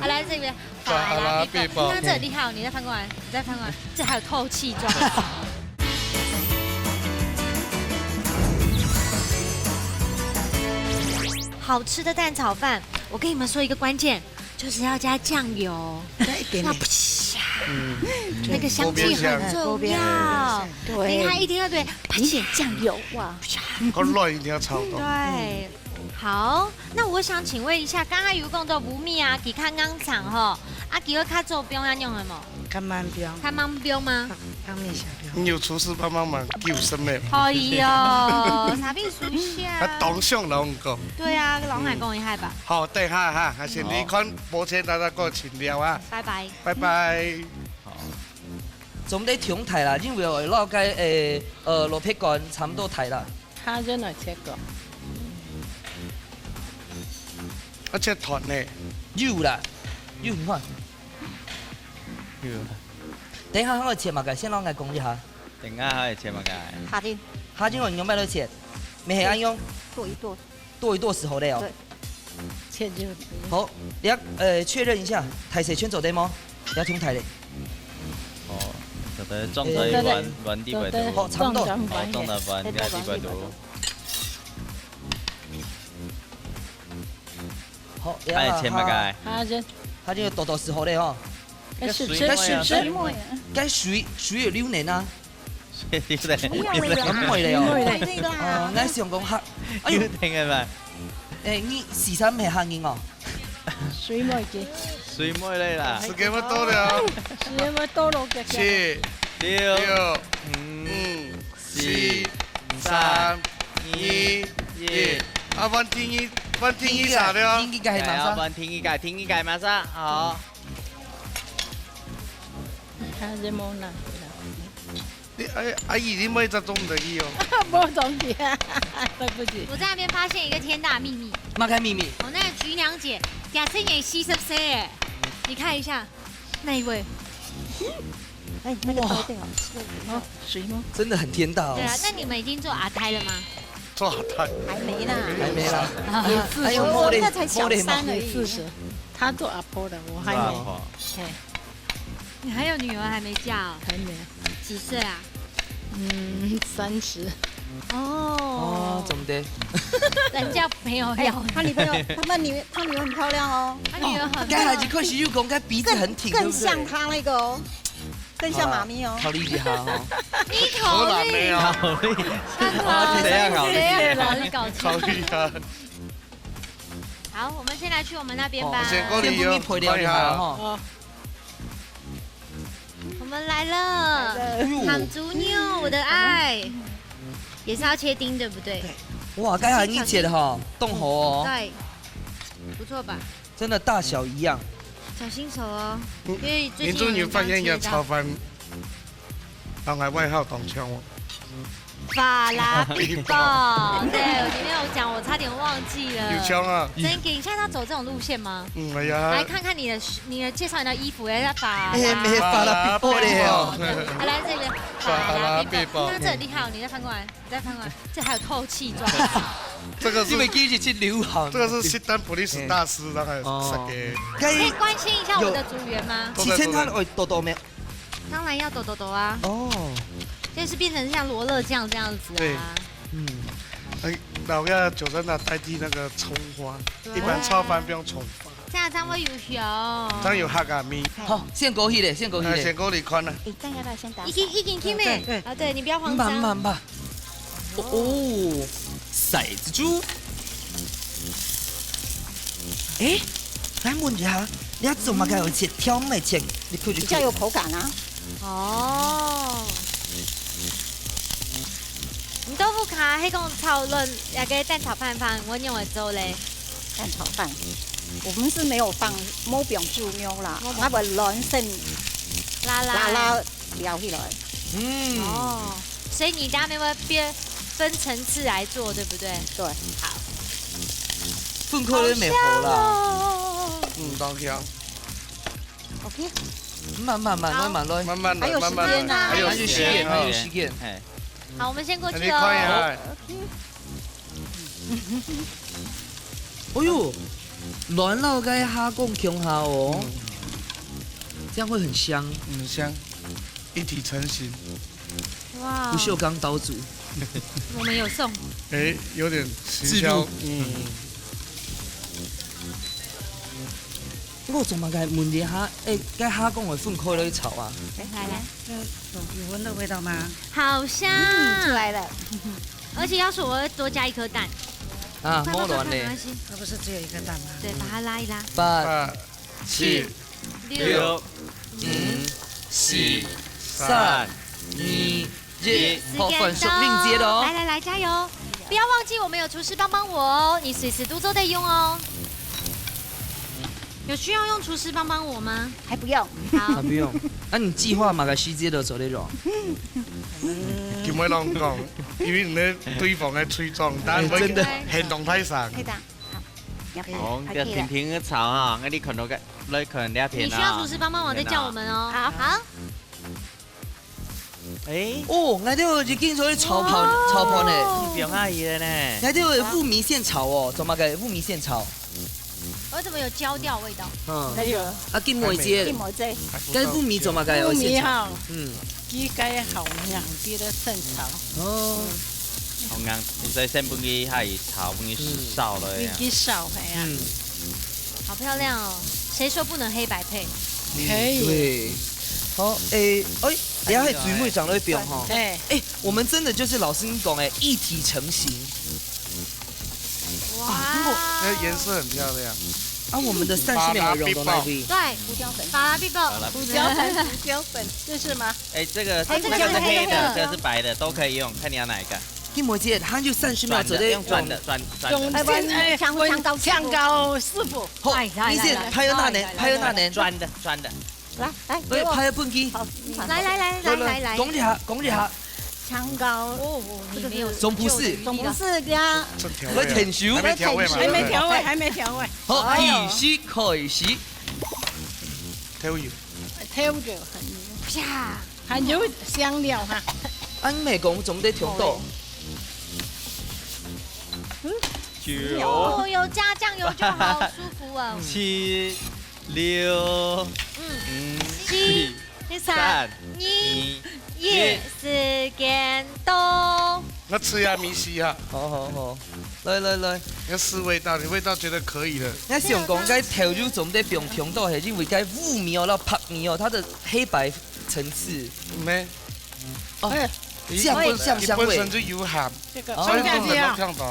S1: 好，來這邊。法拉比堡。那這很厲害哦，你再翻過來，這還有透氣狀。好吃的蛋炒飯，我跟你們說一個關鍵，就是要加醬油，
S7: 加一點點。
S1: 那個香氣很重要。
S8: 對，
S1: 你看一定要對，
S8: 一點醬油哇。
S5: 個內一定要炒到。
S1: 對，好，那我想請問一下，剛才有講到無米啊，其他啱場吼，啊，幾個卡做標要用的冇？
S7: 看慢標。
S1: 看慢標嗎？
S7: 看面小標。
S5: 你有廚師幫忙救生咩？
S1: 可以哦，啥邊熟悉啊？
S5: 啊，當上老唔講。
S1: 對啊，老奶講一下吧。
S5: 好，等下哈，還是你看目前大家個情料啊。
S1: 拜拜。
S5: 拜拜。
S2: 總得重睇啦，因為我撈嘅落皮乾差唔多睇啦。
S3: 他真係切過。
S5: 一隻團呢？
S2: 有啦，有唔看。等一下我切嘛嘅，先攞嚟講一下。
S4: 等下可以切嘛嘅。
S2: 蝦丁我用咩嚟切？沒係按用。剁一剁時候咧哦。
S3: 對。切就。
S2: 好，你要確認一下，睇誰圈走對嗎？你要重睇咧。
S4: 哦，就得裝到穩啲位度。
S2: 好，差唔多。
S4: 裝到穩啲位度。
S2: 好，
S4: 係切嘛嘅。
S2: 蝦丁剁時候咧哦。
S3: 該水
S2: 有溜年啊！
S4: 水溜年，
S2: 咁梅嚟哦。哦，我想講黑。
S4: 哎呦，聽係咪？
S2: 你時辰係黑人哦。
S3: 水梅嘅。
S4: 水梅嚟啦。
S5: 時間乜多了？
S3: 時間乜多咯嘅。
S5: 7、6、5、4、3、2、1。啊，溫天一啥的哦？
S2: 天一界係馬莎。
S4: 天一界馬莎，好。
S3: 他這冇難。
S5: 你阿姨，你咪集中唔得意哦。
S3: 冇重點，對不起。
S1: 我在那邊發現一個天大秘密。
S2: 擘開秘密。
S1: 我那個菊娘姐，假設也40歲哎，你看一下，那一位。
S8: 哎，那個一定好吃。
S3: 哦，水嗎？
S2: 真的很天大哦。
S1: 對啊，那你們已經做阿胎了嗎？
S5: 做好太。
S8: 还没呢。
S2: 还没啦。
S8: 哎呦，我那才小三而已。
S3: 40，他做阿婆的，我还没。嘿，
S1: 你还有女儿还没嫁哦？
S3: 还没。
S1: 几岁啊
S3: 30。
S1: 哦，
S2: 怎么的？
S1: 人家没有要，
S8: 他女朋友，他女儿很漂亮哦。
S1: 他女儿很
S2: 该还是可惜又讲，该鼻子很挺，
S8: 更像他那个哦，更像妈咪哦。
S2: 考虑一下哈。
S1: 你考虑，
S4: 考虑，
S1: 谁
S4: 样考虑？
S1: 考虑搞
S5: 考虑啊。
S1: 好，我们先来去我们那边吧。
S5: 先过你有
S2: 陪聊一下哈。
S1: 我们来了，糖猪妞，我的爱，也是要切丁，对不对？
S2: 哇，该还你切的哈，冻喉哦。
S1: 对，不错吧？
S2: 真的大小一样。
S1: 小心手哦，因为最近
S5: 民众你发现有
S1: 炒
S5: 炒饭，让我外号挡枪哦。
S1: 法拉比宝，对我今天有讲，我差点忘记了。
S5: 有枪啊！
S1: 真给，你现在要走这种路线吗？
S5: 哎呀。
S1: 来看看你的介绍你的衣服，人家法
S2: 没法拉比宝的哦。
S1: 来这边，
S5: 法拉比宝，
S1: 那这很厉害哦，你再翻过来，这还有透气装。
S5: 这个是
S2: 因为第一集去流汗。
S5: 这个是西单普利斯大师那个设计。
S1: 可以关心一下我的组员吗？
S2: 启琛他会抖抖没？
S1: 当然要抖抖抖啊！
S2: 哦，
S1: 现在是变成像罗勒酱这样子啊。
S5: 对，老要九层塔代替那个葱花，一般炒饭不用葱花。
S1: 这样会有效。
S5: 这样有哈嘎米。
S2: 好，先勾起嘞，先勾起嘞。
S5: 先勾你宽了。
S8: 这样要不要先打？
S1: 已经听没？啊，对你不要慌张。
S2: 慢吧。哦，骰子猪。哎，来问一下，你怎么个有切挑没切？你可以
S8: 比较有口感啊。
S1: 哦。你豆腐卡迄讲炒卵，那个蛋炒饭饭，我用会做咧。
S8: 蛋炒饭，我们是没有放冇饼猪肉啦，那个卵身拉撩起来。
S1: 哦，所以你等下面会分层次来做，对不对？
S8: 对。
S1: 好。
S2: 分开都没好啦。
S5: 当香。
S8: OK。
S2: 慢来。
S5: 还有时间
S8: 啊，
S2: 还有时间。
S1: 好，我们先过去
S5: 你快呀！
S2: 哎呦，卵老该哈贡琼哈哦，这样会很香。
S5: 很香，一体成型。
S1: 哇！
S2: 不锈钢刀组。
S1: 我们有送。
S5: 哎，有点行销。
S2: 我怎么该问一下，该哈贡的分开来炒啊？
S1: 来，
S7: 有闻到味道吗？
S1: 好香，
S8: 出来了。
S1: 而且要是我会多加一颗蛋。
S2: 啊，摸卵嘞。
S7: 那不是只有一个蛋吗？
S1: 对，把它拉一拉。
S2: 8、7、6、5、4、3、2、1，好，粉熟令接的哦。
S1: 来，加油！不要忘记我们有厨师帮我哦，你随时都做得用哦。有需要用厨师帮我吗？
S8: 还不用。
S1: 好，
S2: 不用。那你计划嘛个时间就做得着。
S5: 叫咩人讲？因为你对方的吹装，但係
S2: 真的
S5: 行動太上。
S8: 可以的。
S4: 哦，要平平的炒哈，那你可能兩片啊。
S1: 你需要厨師幫忙，再叫我們哦。好。
S4: 哎，
S2: 哦，我哋就見咗啲炒盤呢，
S4: 不用阿姨了呢。
S2: 我哋有烏米線炒哦，怎麼個烏米線炒？
S1: 我怎麼有焦掉味道？
S8: 沒有。
S2: 啊，金梅姐，跟烏米怎麼個有線炒？
S3: 雞雞好硬啲的生炒。
S2: 哦。
S4: 好硬，所以先不給係炒，不給燒了呀。
S3: 給燒係啊。
S1: 好漂亮哦！誰說不能黑白配？
S3: 可以。
S2: 對。好，等下係水妹長得變哈。我們真的就是老師你講一體成型。
S1: 哇！
S5: 顏色很漂亮。
S2: 啊，我們的30秒溶的那個。
S1: 對，胡椒粉。法拉必爆。
S3: 胡椒粉，這是嗎？
S4: 哎，這個是黑的，這是白的，都可以用，看你要哪一個。
S2: 金梅姐，它就30秒左右。
S4: 用轉的。
S3: 香膏師傅。
S2: 好，你先，還有哪呢？
S4: 轉的。
S8: 來，
S2: 還有半機。
S1: 來，
S2: 講一下。
S8: 香膏
S1: 哦，你沒有。
S2: 總不是
S8: 呀。
S2: 會甜熟。
S5: 還沒調味嘛？
S3: 還沒調味。
S2: 好，開始。
S5: 調油。
S1: 啪，
S3: 很有香料哈。
S2: 安美講總得調到。
S1: 哦，有加酱油就好舒服哦。
S4: 7、6、
S1: 7、3、2、1，时间到。
S5: 那吃下米西哈，
S2: 好，来，
S5: 要试味道，你味道觉得可以了。
S2: 那上讲该调酒总得平平到是因为该雾苗到白苗，它的黑白层次。
S5: 没，
S2: 哦，
S5: 酱
S2: 香味
S5: 本身就有咸，
S3: 这个
S5: 所以
S3: 这
S5: 讲能
S3: 样
S5: 够听到。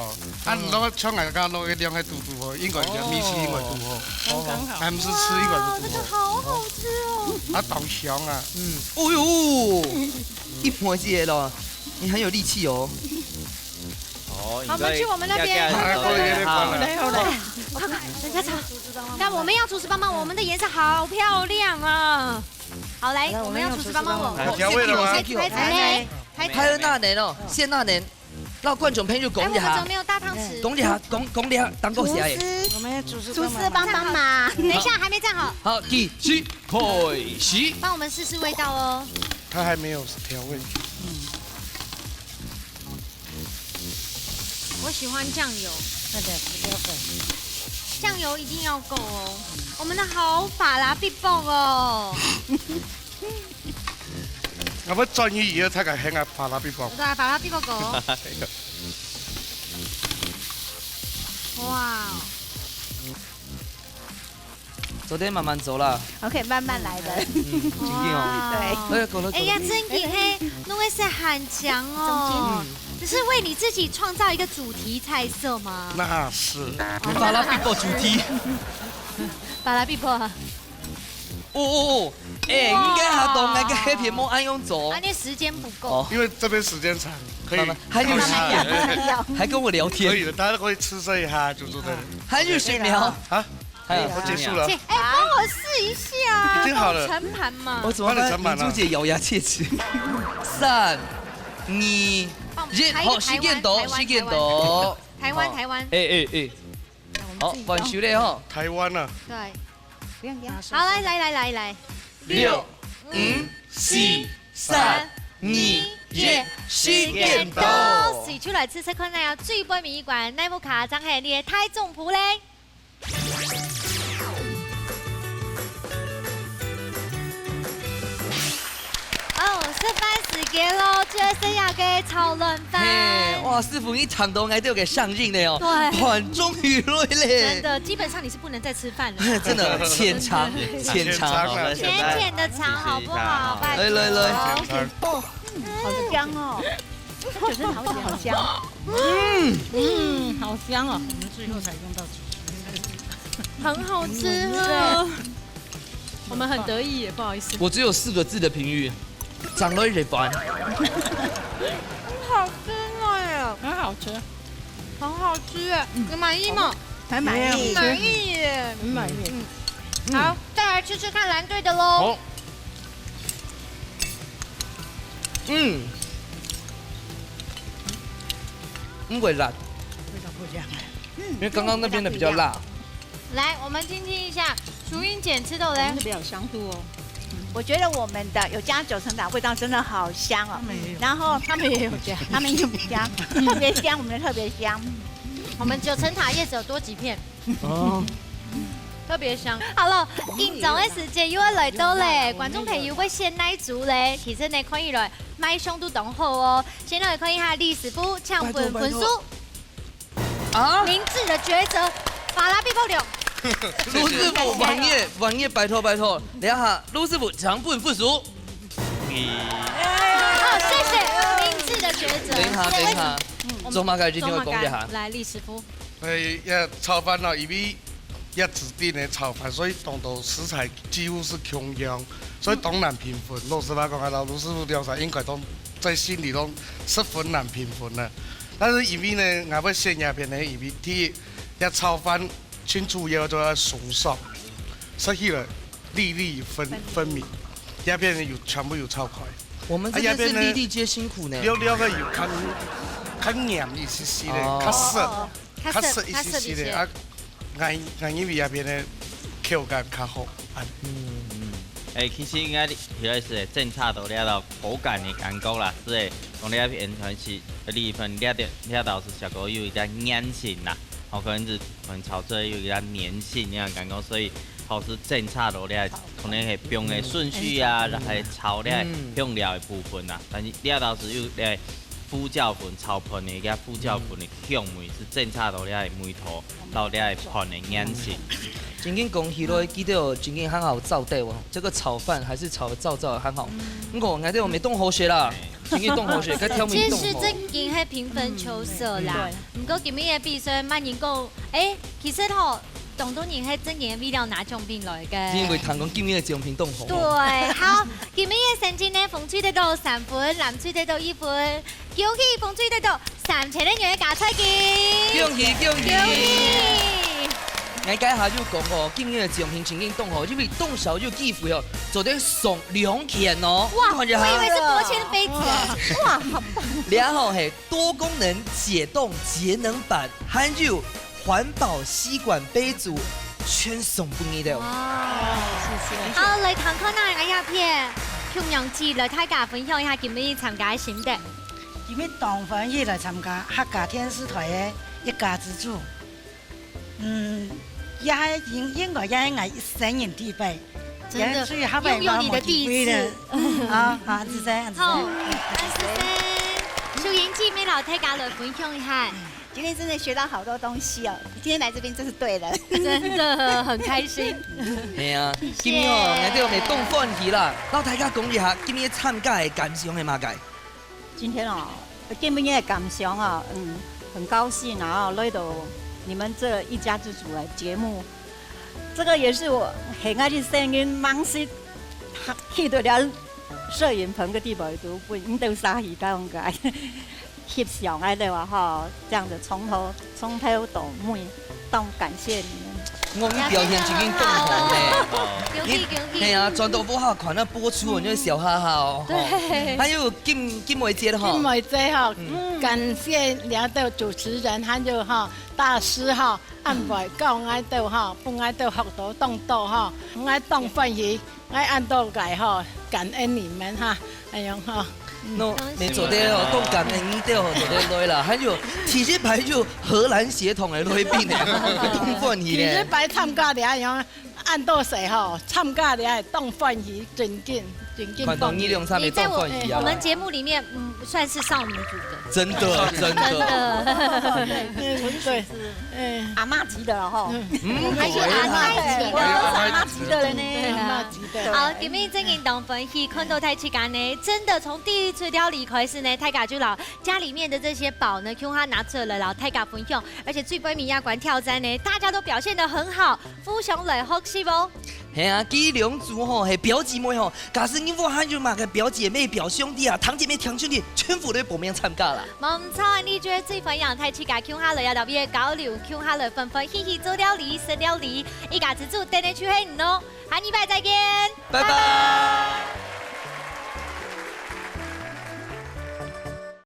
S5: 啊，攞窗外加攞一兩個肚好，應該有米西應該肚好，
S3: 刚刚好。
S5: 還唔是吃應該
S1: 哇，
S5: 是肚
S1: 这个好好吃哦。
S5: 好。啊，豆香啊，
S2: 哦呦，一摸接了，你很有力气哦。
S4: 哦，
S1: 好我们去我们那边
S3: 来好了，
S1: 快，人家炒。看，我们要厨师帮忙，我们的颜色好漂亮啊！好，来，我们要厨师帮忙我。
S5: 调味了吗？
S2: 还有那年哦，现那年，那观众朋友讲一下
S1: 我们怎么，没有大汤匙？
S2: 讲一下，当够谁？
S3: 我们厨师
S8: 厨师帮忙。
S1: 等一下，还没站好，
S2: 好，第七开始。
S1: 帮我们试试味道哦。
S5: 它還沒有調味。
S1: 我喜歡醬油，
S3: 那个不要粉，
S1: 醬油一定要夠哦。我們的好法啦，必爆哦！
S5: 我要專業嘢睇下輕下巴拉比包。
S1: 對啊，法拉必爆夠哦。哇，
S2: 昨天慢慢走啦，
S8: OK， 慢慢来的。
S2: 紧哦。
S8: 对。
S2: 够了。
S1: 哎呀，真嘅嘿，弄的是很強哦。只是為你自己創造一個主題菜色嗎？
S5: 那是。
S2: 巴拉比波主題。
S1: 法拉必爆啊！
S2: 哦，哎，應該下當那個黑皮莫按用走
S1: 啊，。因為時間不夠。
S5: 因為這邊時間長，可以
S2: 慢慢還有10秒，還跟我聊天。
S5: 可以的，大家可以吃這一下，就對了。
S2: 還有10秒。
S5: 啊，
S2: 還有
S5: 我結束了。
S1: 哎，幫我試一下。
S5: 已經好了。
S1: 盛盤嘛。
S2: 我怎麼辦？明珠姐咬牙切齒。3、2、1，好，時間到。
S1: 台灣。
S2: 哎，好，完熟了哈。
S5: 台灣啊。
S1: 對。
S8: 不用
S1: 好，來。
S2: 6、5、4、3、2、1，時間到。
S1: 試出來吃看下有最杯麵館內部卡張係你嘅太重譜咧。哦，吃飯時間咯，最剩下嘅炒冷飯。
S2: 哇，師傅你場都挨都給上映了哦。
S1: 對。
S2: 盤中魚類咧。
S1: 真的，基本上你是不能再吃飯了。
S2: 真的淺嘗。
S1: 甜甜的腸好不好？拜託。
S2: 來。
S8: 好香哦，九层塔好香。
S3: 好香哦。我们最后才用到
S1: 很好吃哦。我们很得意耶，不好意思。
S2: 我只有4個字的評語，長得一般。
S1: 好吃哎，
S3: 很好吃，
S1: 很好吃哎，你滿意嗎？
S8: 很滿意。
S1: 滿意耶。
S3: 很滿意。
S1: 好，再來吃吃看藍隊的嘍。
S5: 好。
S2: 不會辣，
S3: 味道不一样。
S2: 因為剛剛那邊的比較辣。
S1: 來，我們聽聽一下淑英姐吃的嘞。
S3: 比較有香度哦。
S8: 我觉得我们的有加九层塔，味道真的好香哦。然后
S3: 他们也有加，
S8: 他们也有加，特别香，我们的特别香。
S1: 我們九層塔葉子有多幾片，
S2: 哦。
S1: 特別香。好了，現場嘅時間又要來到咧，觀眾朋友會先來組咧，其實你可以來買上都當好哦。先來看一下歷史部搶分數。
S2: 啊！
S1: 明智的抉擇，法拉必爆了。
S2: 盧師傅，王爺，拜託，等一下，盧師傅搶分不熟。
S1: 好，謝謝明智的抉擇。
S2: 等一下，中馬街今天會講一下。
S1: 來，歷史部。
S5: 炒飯咯，因為要指定的炒飯，所以當到食材幾乎是共樣，所以當難評分。老實話講啊，盧師傅調查應該都在心裡都10分難評分了。但是因為呢，我要先入邊呢，因為第一，要炒飯清楚要就要鬆爽，所以呢粒粒分明，入邊呢全部有炒開。
S2: 我們這邊是粒粒皆辛苦呢。
S5: 了個有較黏一些些的，較澀一些些的啊。硬因為入邊呢口感較好。
S4: 其實應該迄個是政策都了到口感的感覺啦，是講了完全是2分了到是小狗有一點粘性啦。可能是炒做有一点粘性那样感觉，所以好是正差落咧，可能係冰的顺序啊，然后炒咧香料的部分啊，但是了到时有咧副椒粉炒盘的个副椒粉的香味是正差落咧梅头，到咧盘的粘性。
S2: 真紧恭喜咯，记得真紧很好照对哦，这个炒饭还是炒得照的很好。我眼底没冻好些啦，真紧冻好些，该挑没冻好。
S1: 其实真紧系平分秋色啦，唔过今日嘅比赛，慢人讲，其实吼。当多年喺真嘅味料拿奖品来嘅，
S2: 因为唐讲今日嘅奖品冻好。
S1: 对，好，今日嘅成绩呢，馮翠得到3分，藍翠得到1分，恭喜馮翠得到3000元嘅加菜金，
S2: 恭喜恭喜！
S1: 恭喜！
S2: 我家下就讲哦，今日嘅奖品真紧冻好，因为冻小就寄付哦，做得送2件哦。
S1: 哇，我以为是多钱的杯子，哇，好棒！
S2: 然后系多功能解冻节能版，还有。环保吸管杯组全送俾你哋。
S1: 谢谢。好，嚟唐科那嘅一片，向陽志嚟大家分享一下今日參加嘅心得。
S7: 今日當歡喜來參加客家天使台嘅一家之主，也應該也係聲人地位，
S1: 真的，
S7: 擁
S1: 有你的第一次。
S7: 好，子珊，
S1: 好，秀英姐妹老大家來分享一下。
S8: 今天真的学到好多东西哦！今天来这边真是对了，
S1: 真的很开心。
S2: 係啊，今日哦，我哋有嚟凍飯去啦，老大家講一下今日參加嘅感想係乜嘢？
S8: 今天哦，今日的感想啊，很高興，然後來到你們這一家之主的節目，這個也是我很愛的聲音，忙死去到了攝影棚嘅地方都不應到沙魚咁解。翕相愛的話吼，這樣子從頭到尾都感謝你們。
S2: 我們表現真緊凍好咧，
S1: 恭喜恭喜！
S2: 係啊，轉到播下款啊，播出我就笑哈哈哦。
S1: 對。
S2: 還有金梅姐哈。
S3: 金梅姐哈，感謝了到主持人，還有哈大師哈安排教愛到哈，不愛到學到動到哈，愛當歡喜，愛按到解哈，感恩你們哈，哎呀哈。
S2: 你做啲哦，都感恩你哋哦，做啲女啦，還有體育牌就荷蘭血統嘅女兵咧，凍飯魚咧。
S3: 體育牌參加啲樣，按到時候參加啲係凍飯魚，真緊。
S2: 看到你兩三枚凍飯魚啊！
S1: 我們節目裡面，算是少女組的。
S2: 真的，真的。
S3: 對，
S8: 阿媽級的哈。
S1: 還是阿媽級的。
S8: 阿媽級的了呢。
S3: 阿媽級的。
S1: 好，今日真緊凍飯魚，看到太期間呢，真的從第一次料理開始呢，大家就老家裡面的這些寶呢，叫他拿出來老大家分享，而且最尾米亞館挑戰呢，大家都表現得很好，非常來學習哦。
S2: 係啊，佢兩組吼係表姐妹吼，假使你我還有嘛個表姐妹、表兄弟啊、堂姐妹、堂兄弟，全部都報名參加啦。
S1: 冇錯，你覺得最分享太期間，叫下來要特別交流，叫下來分分嘻嘻做料理、食料理，一家之主等你出現喏，下禮拜再見，
S2: 拜拜。